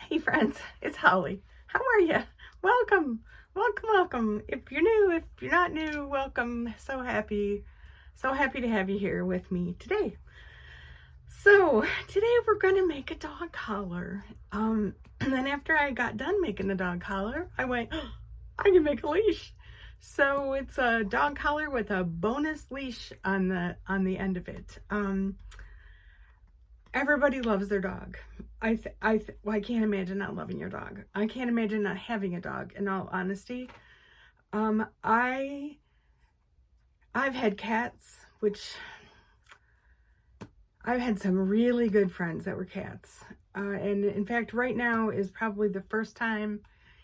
Hey friends, it's Holly. How are you? Welcome, welcome, welcome. If you're new, if you're not new, welcome. So happy to have you here with me today. So today we're gonna make a dog collar. And after I got done making the dog collar, I went, oh, I can make a leash. So it's a dog collar with a bonus leash on the end of it. Everybody loves their dog. Well, I can't imagine not loving your dog. I can't imagine not having a dog, in all honesty. I've had cats, which I've had some really good friends that were cats. And in fact, right now is probably the first time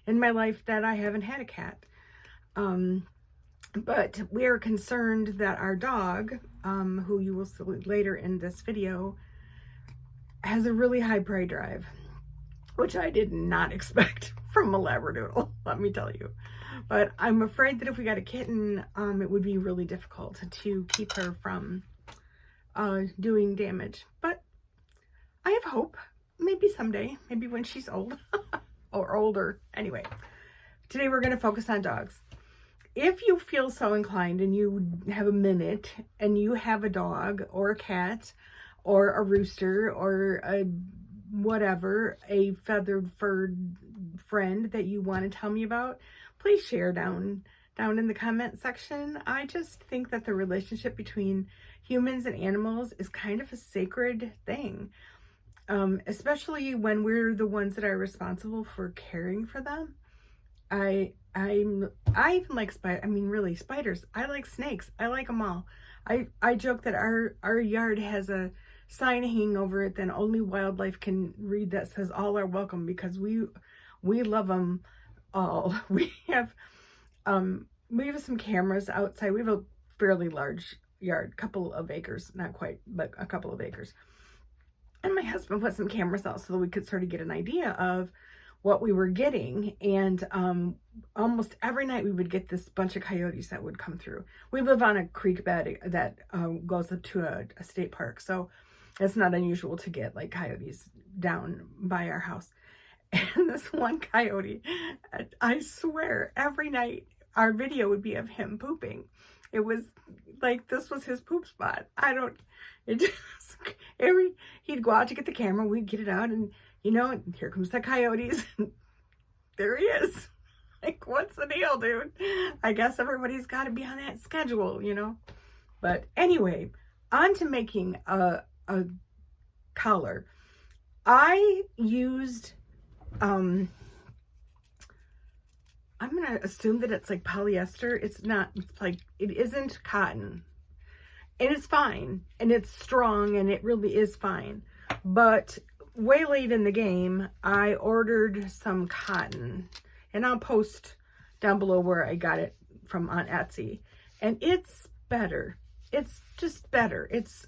in my life that I haven't had a cat. But we are concerned that our dog, who you will see later in this video, has a really high prey drive, which I did not expect from a Labradoodle, let me tell you. But I'm afraid that if we got a kitten, it would be really difficult to keep her from doing damage. But I have hope. Maybe someday, maybe when she's old or older. Anyway, today we're going to focus on dogs. If you feel so inclined and you have a minute and you have a dog or a cat or a rooster or a whatever, a feathered furred friend that you want to tell me about, please share down in the comment section. I just think that the relationship between humans and animals is kind of a sacred thing, especially when we're the ones that are responsible for caring for them. I even like really spiders. I like snakes. I like them all. I joke that our yard has a sign hanging over it that only wildlife can read that says all are welcome, because we love them all. We have some cameras outside. We have a fairly large yard, couple of acres, not quite, but a couple of acres. And my husband put some cameras out so that we could sort of get an idea of what we were getting. And almost every night we would get this bunch of coyotes that would come through. We live on a creek bed that goes up to a state park, so it's not unusual to get like coyotes down by our house. And this one coyote, I swear, every night our video would be of him pooping. It was like, this was his poop spot. He'd go out to get the camera, we'd get it out, and here comes the coyotes. There he is. Like, what's the deal, dude? I guess everybody's got to be on that schedule, But anyway, on to making a collar. I used, I'm going to assume that it's like polyester. It's not, it isn't cotton. And it's fine. And it's strong, and it really is fine. But way late in the game, I ordered some cotton, and I'll post down below where I got it from on Etsy. And it's better. It's just better. It's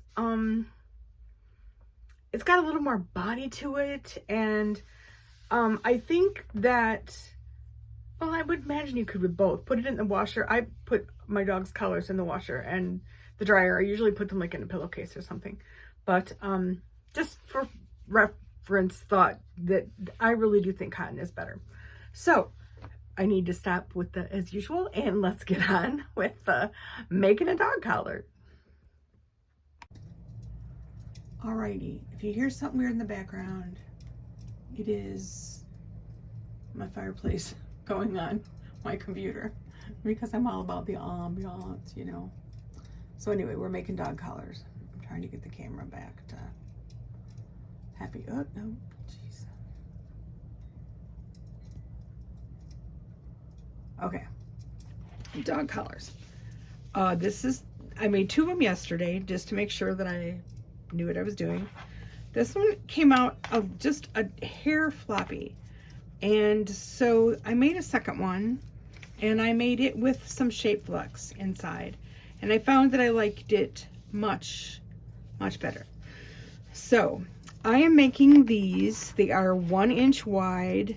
got a little more body to it, and I think that, well, I would imagine you could with both. Put it in the washer. I put my dog's collars in the washer and the dryer. I usually put them like in a pillowcase or something. But just for reference thought, that I really do think cotton is better. So I need to stop with the as usual, and let's get on with making a dog collar. Alrighty, if you hear something weird in the background, it is my fireplace going on my computer, because I'm all about the ambiance, So anyway, we're making dog collars. I'm trying to get the camera back to happy. Oh, no, jeez. Okay, dog collars. I made 2 of them yesterday just to make sure that I knew what I was doing. This one came out of just a hair floppy, and so I made a second one, and I made it with some Shapeflex inside, and I found that I liked it much better. So I am making these. They are 1 inch wide.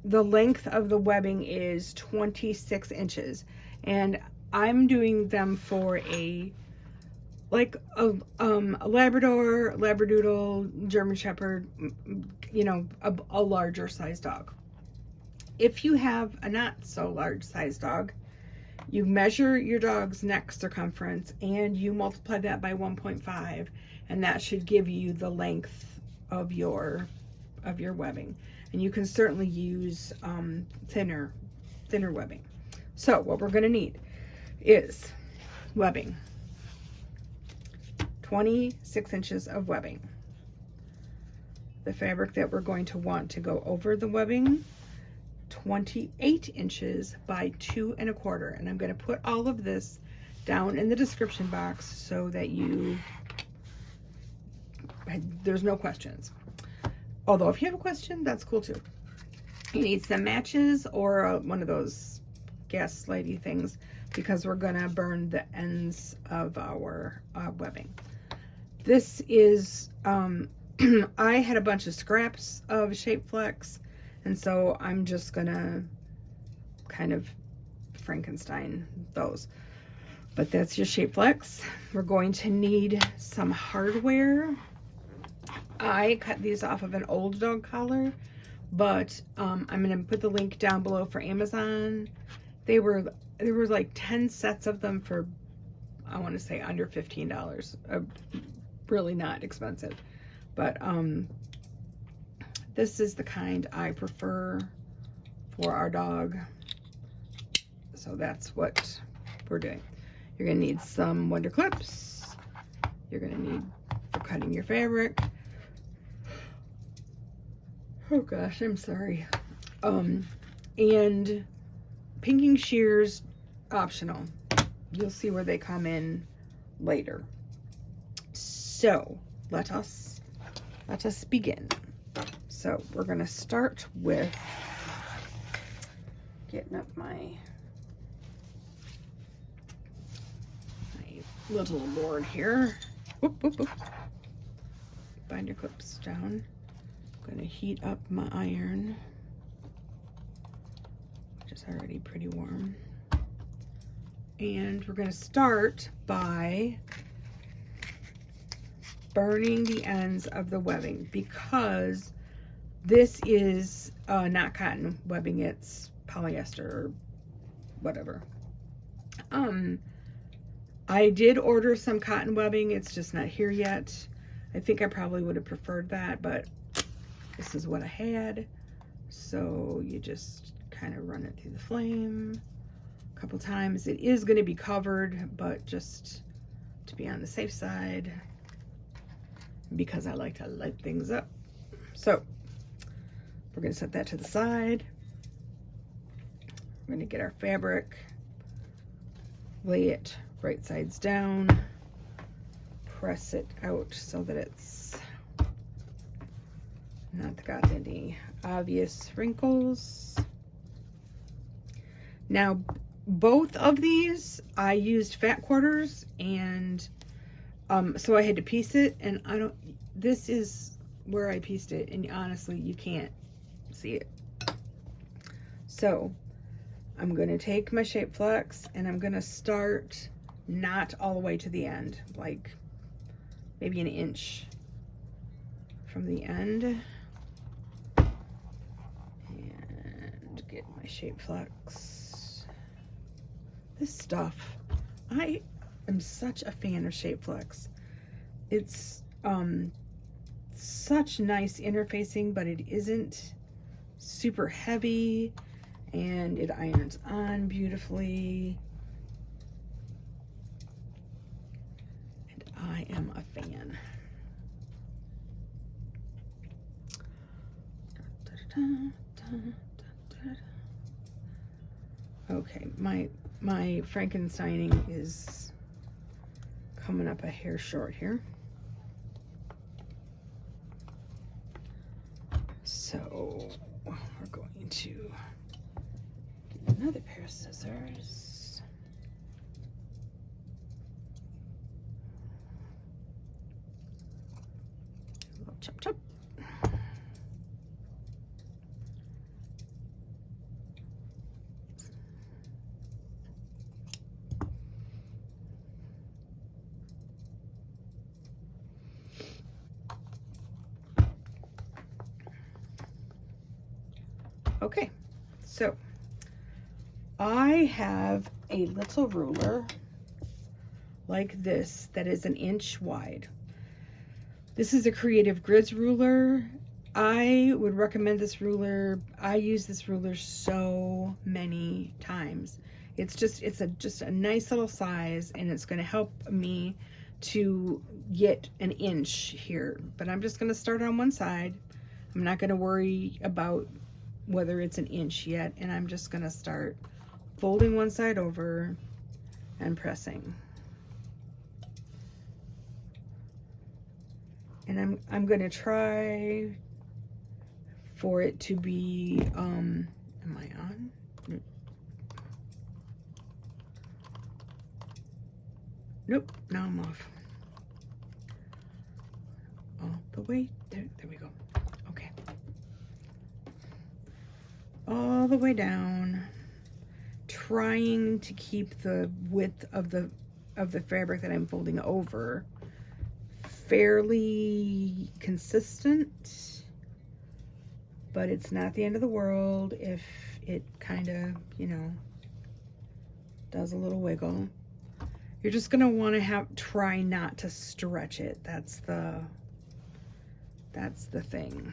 The length of the webbing is 26 inches, and I'm doing them for a like a Labrador, Labradoodle, German Shepherd, you know, a larger size dog. If you have a not so large size dog, you measure your dog's neck circumference and you multiply that by 1.5, and that should give you the length of your webbing. And you can certainly use thinner webbing. So what we're going to need is webbing, 26 inches of webbing. The fabric that we're going to want to go over the webbing, 28 inches by 2 1/4. And I'm going to put all of this down in the description box so that there's no questions. Although if you have a question, that's cool too. You need some matches or one of those gas lighty things, because we're gonna burn the ends of our webbing. This is, I had a bunch of scraps of Shapeflex, and so I'm just gonna kind of Frankenstein those. But that's your Shapeflex. We're going to need some hardware. I cut these off of an old dog collar, but I'm gonna put the link down below for Amazon. There were like 10 sets of them for, I want to say, under $15. Really not expensive, but this is the kind I prefer for our dog. So that's what we're doing. You're gonna need some Wonder Clips. You're gonna need for cutting your fabric. Oh gosh, I'm sorry. And pinking shears, optional. You'll see where they come in later. So let us begin. So we're gonna start with getting up my little board here. Whoop, whoop, whoop. Binder clips down. I'm gonna heat up my iron, which is already pretty warm. And we're gonna start by burning the ends of the webbing, because this is not cotton webbing, it's polyester or whatever. I did order some cotton webbing, it's just not here yet. I think I probably would have preferred that, but this is what I had. So you just kind of run it through the flame a couple times. It is going to be covered, but just to be on the safe side, because I like to light things up. So we're going to set that to the side. We're going to get our fabric, lay it right sides down, press it out so that it's not got any obvious wrinkles. Now, both of these I used fat quarters, and so I had to piece it, and this is where I pieced it, and honestly you can't see it. So I'm gonna take my Shapeflex and I'm gonna start not all the way to the end, like maybe an inch from the end, and get my Shapeflex. This stuff, I am such a fan of Shapeflex. It's such nice interfacing, but it isn't super heavy, and it irons on beautifully. And I am a fan. Okay, my Frankensteining is coming up a hair short here. So we're going to get another pair of scissors. A little chop chop. Okay, so I have a little ruler like this that is 1 inch wide. This is a Creative Grids ruler. I would recommend this ruler. I use this ruler so many times. It's just a nice little size, and it's going to help me to get 1 inch here. But I'm just going to start on one side. I'm not going to worry about whether it's 1 inch yet, and I'm just going to start folding one side over and pressing. And I'm going to try for it to be, am I on? Nope, now I'm off. All the way, there we go. Okay. All the way down, trying to keep the width of the fabric that I'm folding over fairly consistent, but it's not the end of the world if it kind of, you know, does a little wiggle. You're just gonna want to try not to stretch it. That's the thing.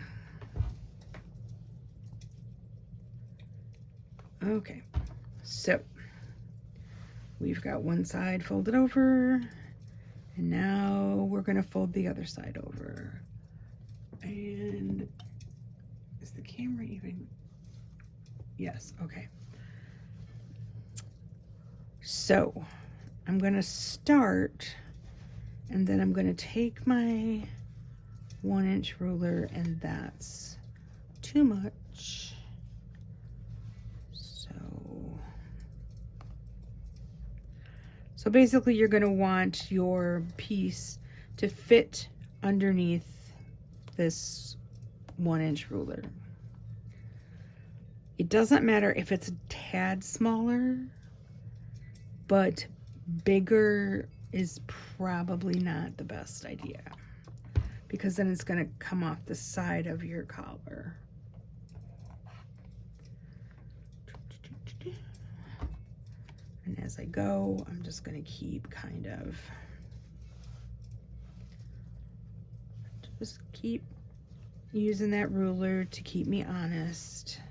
Okay, so we've got one side folded over, and now we're gonna fold the other side over. And is the camera even? Yes, okay. So I'm gonna start, and then I'm gonna take my 1 inch ruler, and that's too much. So basically you're gonna want your piece to fit underneath this 1 inch ruler. It doesn't matter if it's a tad smaller, but bigger is probably not the best idea, because then it's gonna come off the side of your collar. And as I go, I'm just gonna keep just keep using that ruler to keep me honest.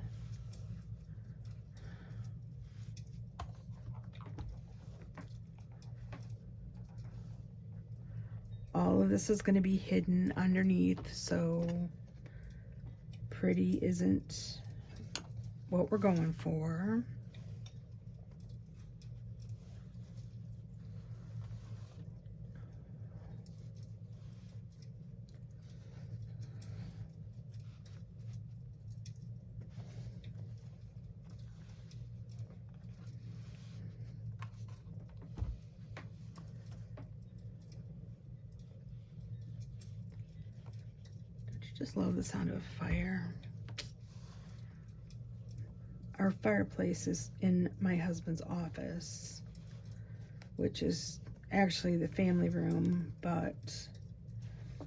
All of this is going to be hidden underneath, so pretty isn't what we're going for. Just love the sound of fire. Our fireplace is in my husband's office, which is actually the family room, but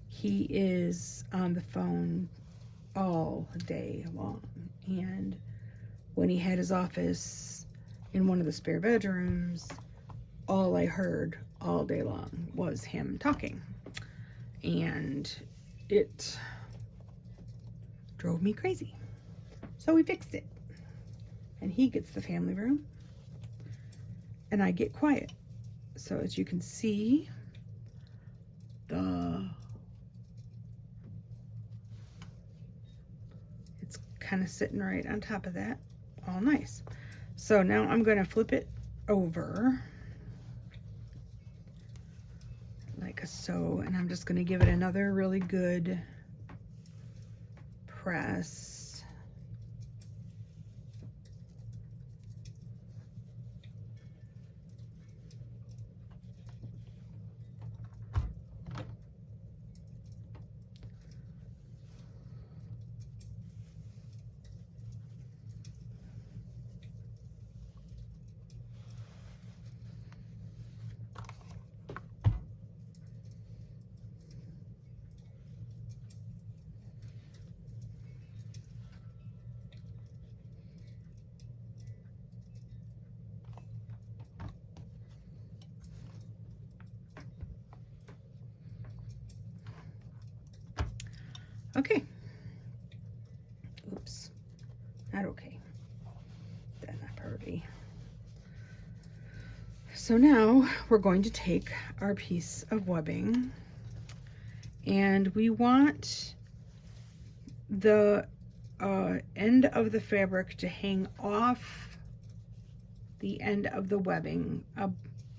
he is on the phone all day long. And when he had his office in one of the spare bedrooms, all I heard all day long was him talking. And it drove me crazy. So we fixed it. And he gets the family room, and I get quiet. So as you can see, it's kind of sitting right on top of that. All nice. So now I'm going to flip it over like so, and I'm just going to give it another really good press. Okay. Oops. Not okay. That's not pretty. So now we're going to take our piece of webbing, and we want the end of the fabric to hang off the end of the webbing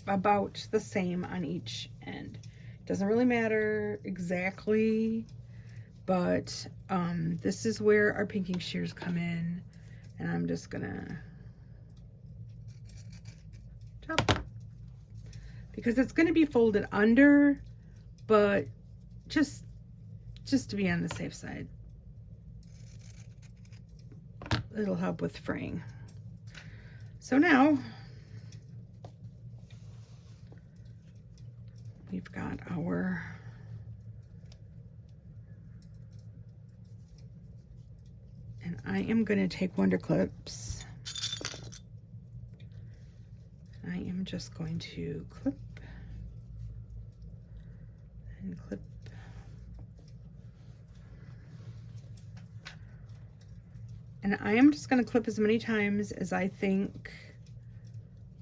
about the same on each end. Doesn't really matter exactly, but this is where our pinking shears come in, and I'm just gonna chop, because it's gonna be folded under, but just to be on the safe side. It'll help with fraying. So now we've got our and I am going to take Wonder Clips. I am just going to clip and clip. And I am just going to clip as many times as I think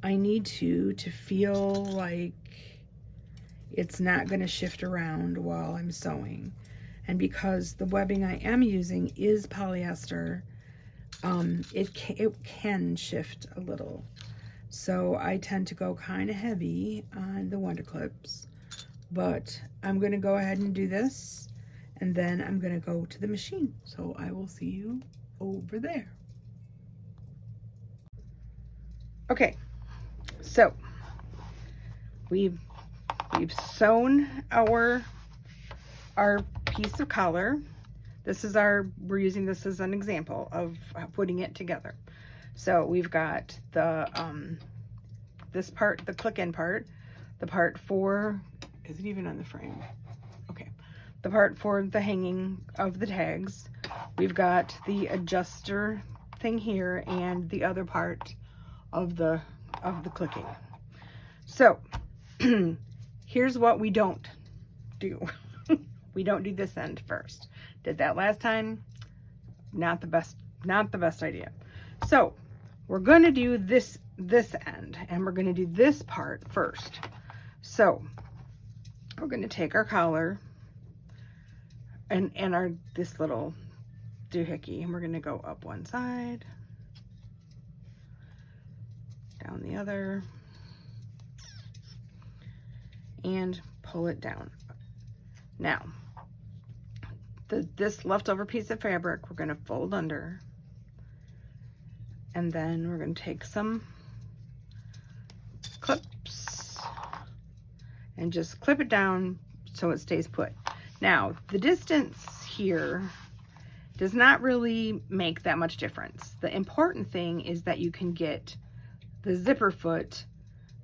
I need to feel like it's not going to shift around while I'm sewing. And because the webbing I am using is polyester, it can shift a little. So I tend to go kind of heavy on the Wonder Clips, but I'm going to go ahead and do this, and then I'm going to go to the machine. So I will see you over there. Okay, so we've sewn our piece of collar. This is we're using this as an example of putting it together. So we've got the this part, the click-in part, the part for, is it even on the frame? Okay, the part for the hanging of the tags. We've got the adjuster thing here, and the other part of the clicking. So here's what we don't do. We don't do this end first. Did that last time. Not the best idea. So we're going to do this end, and we're going to do this part first. So we're going to take our collar and this little doohickey, and we're going to go up one side, down the other, and pull it down. Now, this leftover piece of fabric we're going to fold under, and then we're going to take some clips and just clip it down so it stays put. Now, the distance here does not really make that much difference. The important thing is that you can get the zipper foot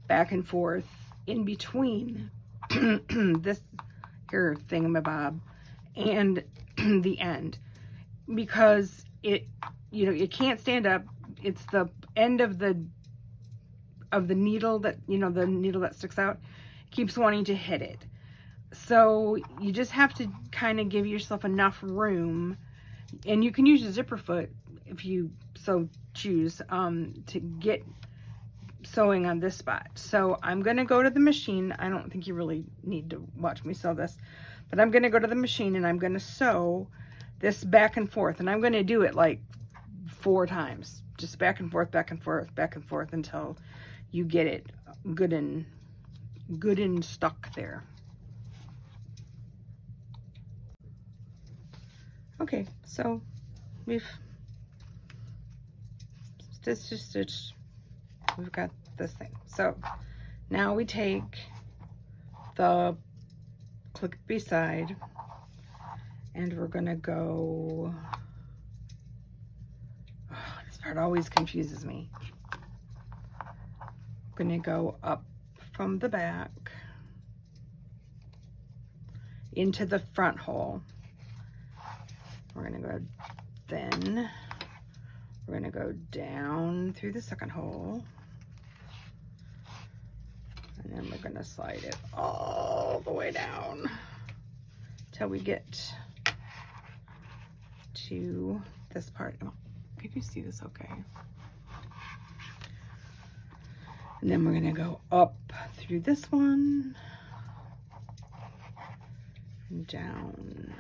back and forth in between this here thingamabob and the end, because it can't stand up. It's the end of the needle that, the needle that sticks out keeps wanting to hit it. So you just have to kind of give yourself enough room, and you can use a zipper foot if you so choose, to get sewing on this spot. So I'm going to go to the machine. I don't think you really need to watch me sew this, but I'm going to go to the machine and I'm going to sew this back and forth, and I'm going to do it like 4 times, just back and forth, back and forth, back and forth, until you get it good and stuck there. Okay, so we've stitched. We've got this thing. So now we take the click beside, and we're gonna go, this part always confuses me. We're gonna go up from the back into the front hole. We're gonna go, then we're gonna go down through the second hole, and then we're gonna slide it all the way down till we get to this part. Oh, can you see this okay? And then we're gonna go up through this one, and down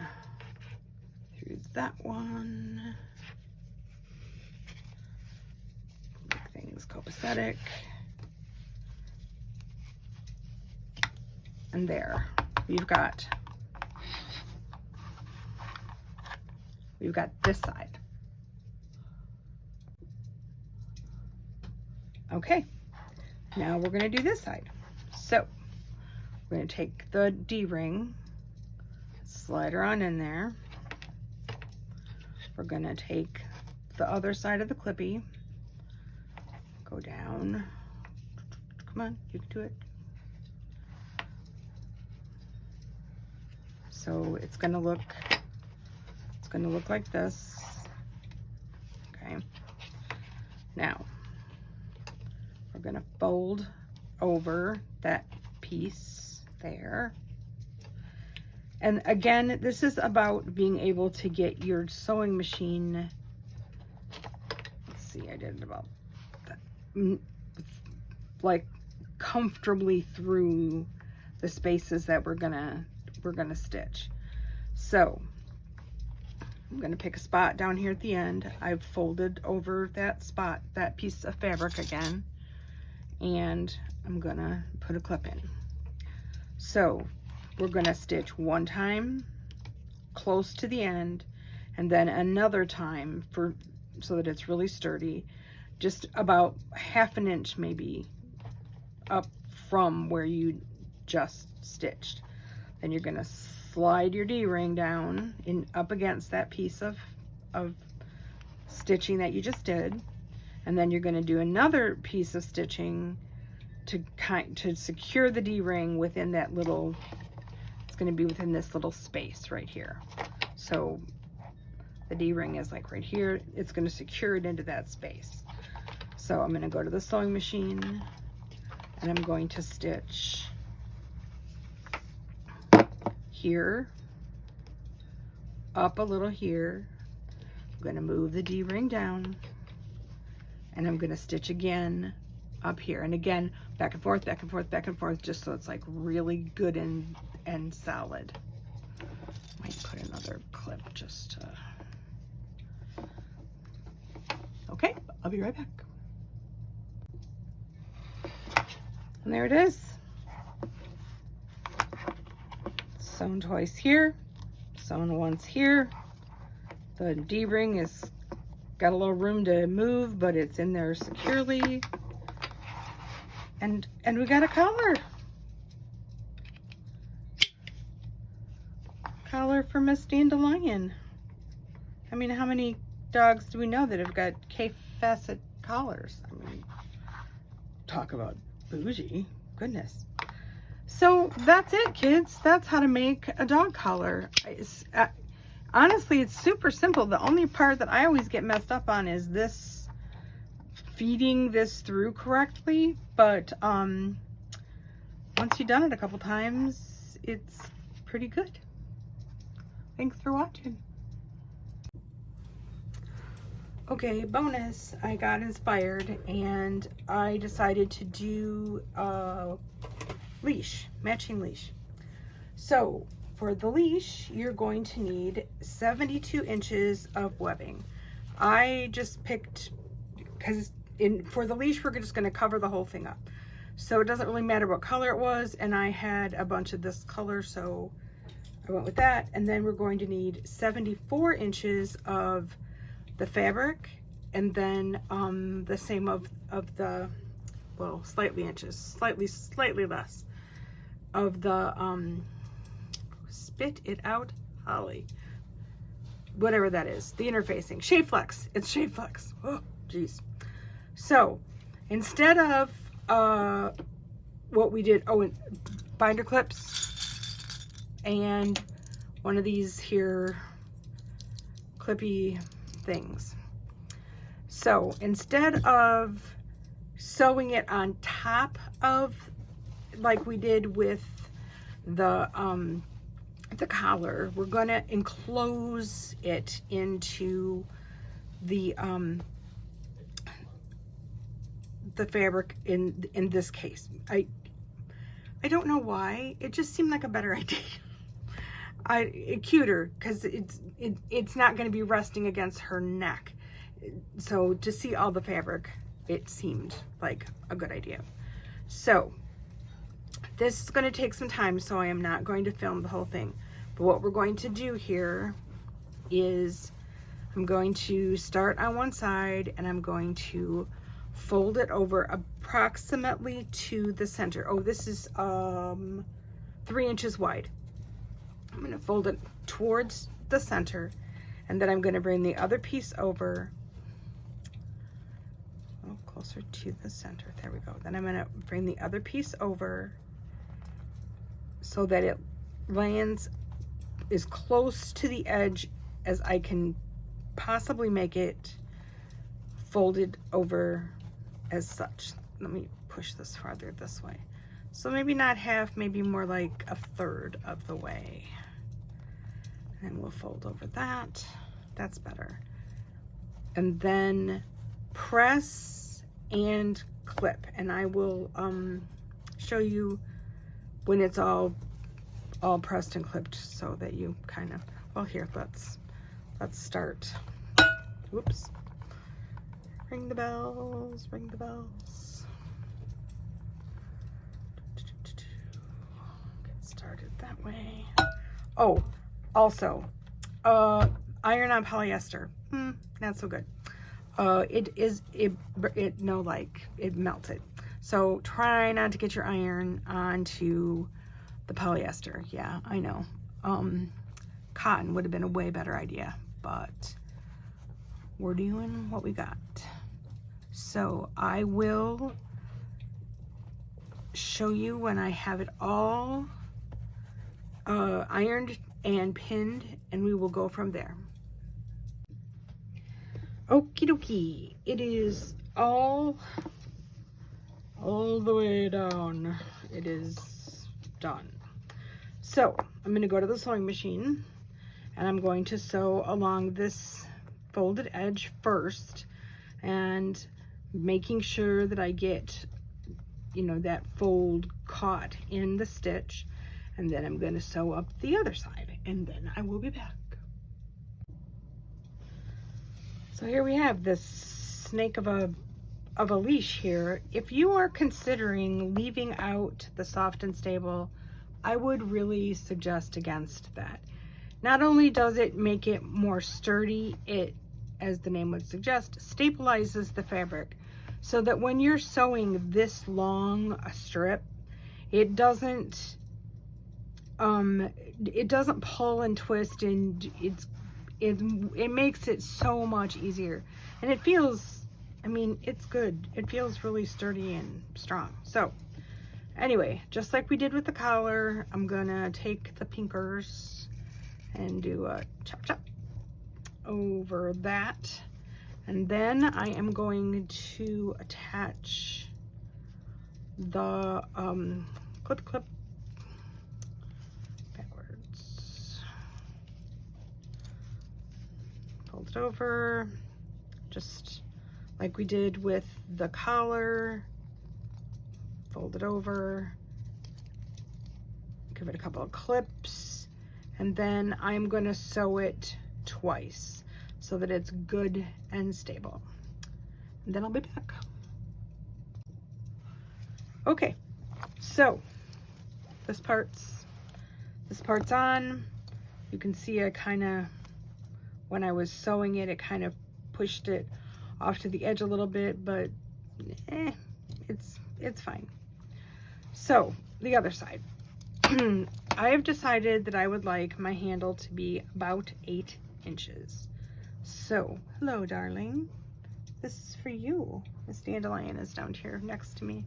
through that one. Make things copacetic. And there, we've got this side. Okay, now we're gonna do this side. So we're gonna take the D-ring, slide her on in there. We're gonna take the other side of the clippy, go down. Come on, you can do it. So it's gonna look like this. Okay. Now we're gonna fold over that piece there. And again, this is about being able to get your sewing machine, let's see, I did it about that, like comfortably through the spaces that we're gonna stitch. So I'm gonna pick a spot down here at the end. I've folded over that spot, that piece of fabric again, and I'm gonna put a clip in. So we're gonna stitch one time close to the end, and then another time so that it's really sturdy, just about half an inch maybe up from where you just stitched. Then you're gonna slide your D-ring down up against that piece of stitching that you just did, and then you're gonna do another piece of stitching to secure the D-ring within that little, it's gonna be within this little space right here. So the D-ring is like right here, it's gonna secure it into that space. So I'm gonna go to the sewing machine and I'm going to stitch here, up a little here. I'm gonna move the D-ring down, and I'm gonna stitch again up here, and again back and forth, back and forth, back and forth, just so it's like really good and solid. Might put another clip just to... Okay, I'll be right back. And there it is. Sewn twice here, sewn once here. The D-ring is got a little room to move, but it's in there securely. And we got a collar. Collar for Miss Dandelion. I mean, how many dogs do we know that have got K-facet collars? I mean, talk about bougie, goodness. So that's it, kids. That's how to make a dog collar. Honestly, it's super simple. The only part that I always get messed up on is this, feeding this through correctly. But once you've done it a couple times, it's pretty good. Thanks for watching. Okay, bonus. I got inspired and I decided to do a leash, matching leash. So for the leash, you're going to need 72 inches of webbing. I just picked, because for the leash, we're just going to cover the whole thing up. So it doesn't really matter what color it was, and I had a bunch of this color, so I went with that. And then we're going to need 74 inches of the fabric, and then the same of the, well, slightly less of the spit it out holly, whatever that is, the interfacing. Shapeflex, it's Shapeflex. Oh geez. So instead of what we did, and binder clips and one of these here clippy things. So instead of sewing it on top of, like we did with the the collar, we're going to enclose it into the fabric in this case. I don't know why, it just seemed like a better idea. Cuter, because it's not going to be resting against her neck. So to see all the fabric, it seemed like a good idea. So this is going to take some time, so I am not going to film the whole thing. But what we're going to do here is I'm going to start on one side and I'm going to fold it over approximately to the center. Oh, this is 3 inches wide. I'm going to fold it towards the center, and then I'm going to bring the other piece over a little closer to the center. There we go. Then I'm going to bring the other piece over so that it lands as close to the edge as I can possibly make it folded over as such. Let me push this farther this way. So maybe not half, maybe more like a third of the way. And we'll fold over that. That's better. And then press and clip. And I will show you when it's all pressed and clipped, so that you kind of, well, here, let's start. Whoops. Ring the bells, ring the bells. Get started that way. Oh, also, iron on polyester, not so good. It melted. So try not to get your iron onto the polyester. Yeah, I know. Cotton would have been a way better idea, but we're doing what we got. So I will show you when I have it all ironed and pinned, and we will go from there. Okie dokie, it is all the way down. It is done. So I'm going to go to the sewing machine, and I'm going to sew along this folded edge first, and making sure that I get, you know, that fold caught in the stitch, and then I'm going to sew up the other side, and then I will be back. So here we have this snake of a leash here. If you are considering leaving out the soft and stable, I would really suggest against that. Not only does it make it more sturdy, it, as the name would suggest, stabilizes the fabric, so that when you're sewing this long a strip, it doesn't pull and twist, and it makes it so much easier, and it feels, I mean, it's good. It feels really sturdy and strong. So anyway, just like we did with the collar, I'm gonna take the pinkers and do a chop chop over that, and then I am going to attach the clip backwards, fold it over just like we did with the collar, fold it over, give it a couple of clips, and then I'm going to sew it twice so that it's good and stable. And then I'll be back. Okay, so this part's on. You can see I kind of, when I was sewing it, it kind of pushed it off to the edge a little bit, but it's fine. So the other side. I have decided that I would like my handle to be about 8 inches. So, hello, darling. This is for you. Miss Dandelion is down here next to me.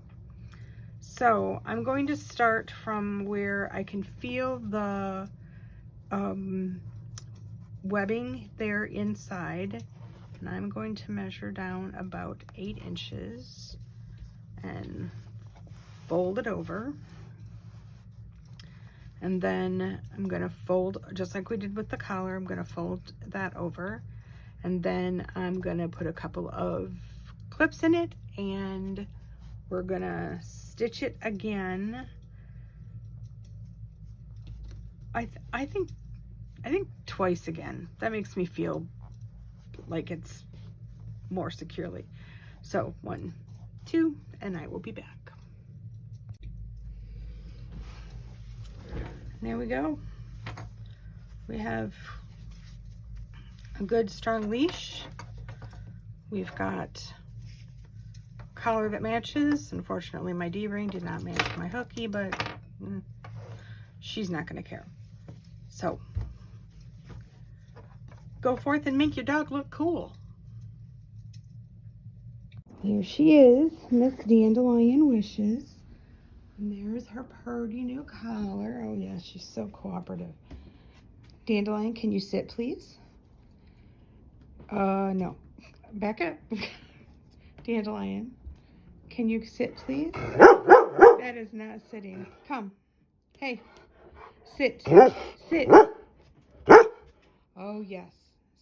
So I'm going to start from where I can feel the webbing there inside, and I'm going to measure down about 8 inches and fold it over. And then I'm gonna fold, just like we did with the collar, I'm gonna fold that over. And then I'm gonna put a couple of clips in it, and we're gonna stitch it again. I think twice again. That makes me feel like it's more securely. So 1, 2, and I will be back. There we go. We have a good strong leash. We've got collar that matches. Unfortunately, my D-ring did not match my hooky, but she's not gonna care. So go forth and make your dog look cool. Here she is, Miss Dandelion Wishes. And there's her purdy new collar. Oh yeah, she's so cooperative. Dandelion, can you sit, please? No. Back up. Dandelion, can you sit, please? That is not sitting. Come. Hey. Sit. Sit. Oh yes.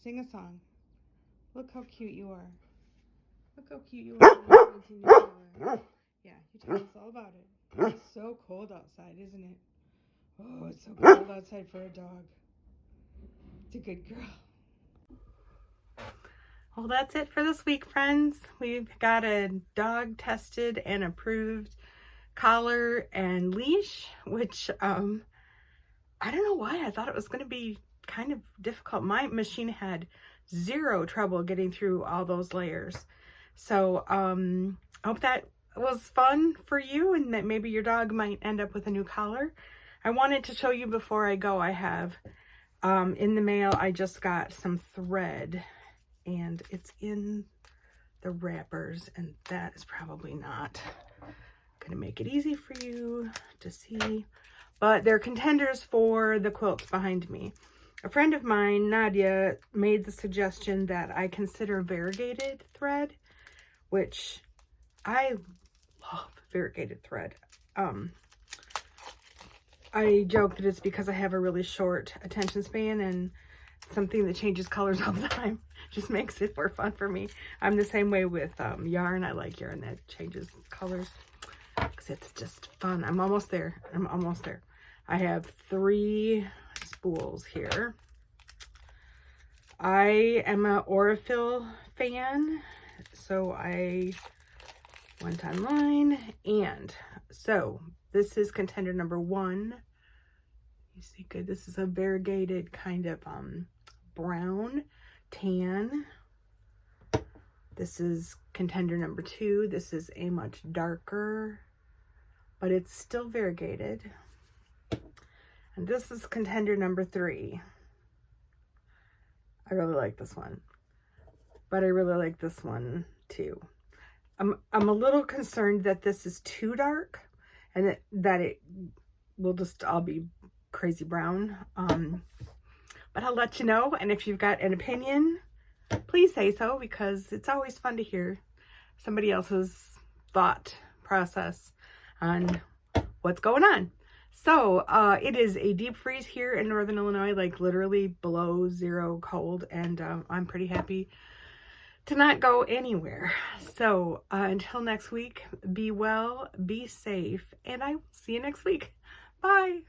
Sing a song. Look how cute you are. Look how cute you are. Yeah, you tell us all about it. It's so cold outside, isn't it? Oh, it's so cold outside for a dog. It's a good girl. Well, that's it for this week, friends. We've got a dog tested and approved collar and leash, which I don't know why I thought it was going to be kind of difficult. My machine had zero trouble getting through all those layers. So I hope that was fun for you, and that maybe your dog might end up with a new collar. I wanted to show you before I go, I have in the mail, I just got some thread, and it's in the wrappers, and that is probably not going to make it easy for you to see, but they're contenders for the quilts behind me. A friend of mine, Nadia, made the suggestion that I consider variegated thread, which I love variegated thread. I joke that it's because I have a really short attention span, and something that changes colors all the time just makes it more fun for me. I'm the same way with yarn. I like yarn that changes colors because it's just fun. I'm almost there. I have 3 spools here. I am an Aurifil fan, so I went online, and so this is contender number 1. You see good, this is a variegated kind of brown tan. This is contender number 2. This is a much darker, but it's still variegated. And this is contender number 3. I really like this one, but I really like this one too. I'm a little concerned that this is too dark, and that it will just all be crazy brown. But I'll let you know, and if you've got an opinion, please say so, because it's always fun to hear somebody else's thought process on what's going on. So it is a deep freeze here in Northern Illinois, like literally below 0 cold, and I'm pretty happy to not go anywhere. So until next week, be well, be safe, and I will see you next week. Bye.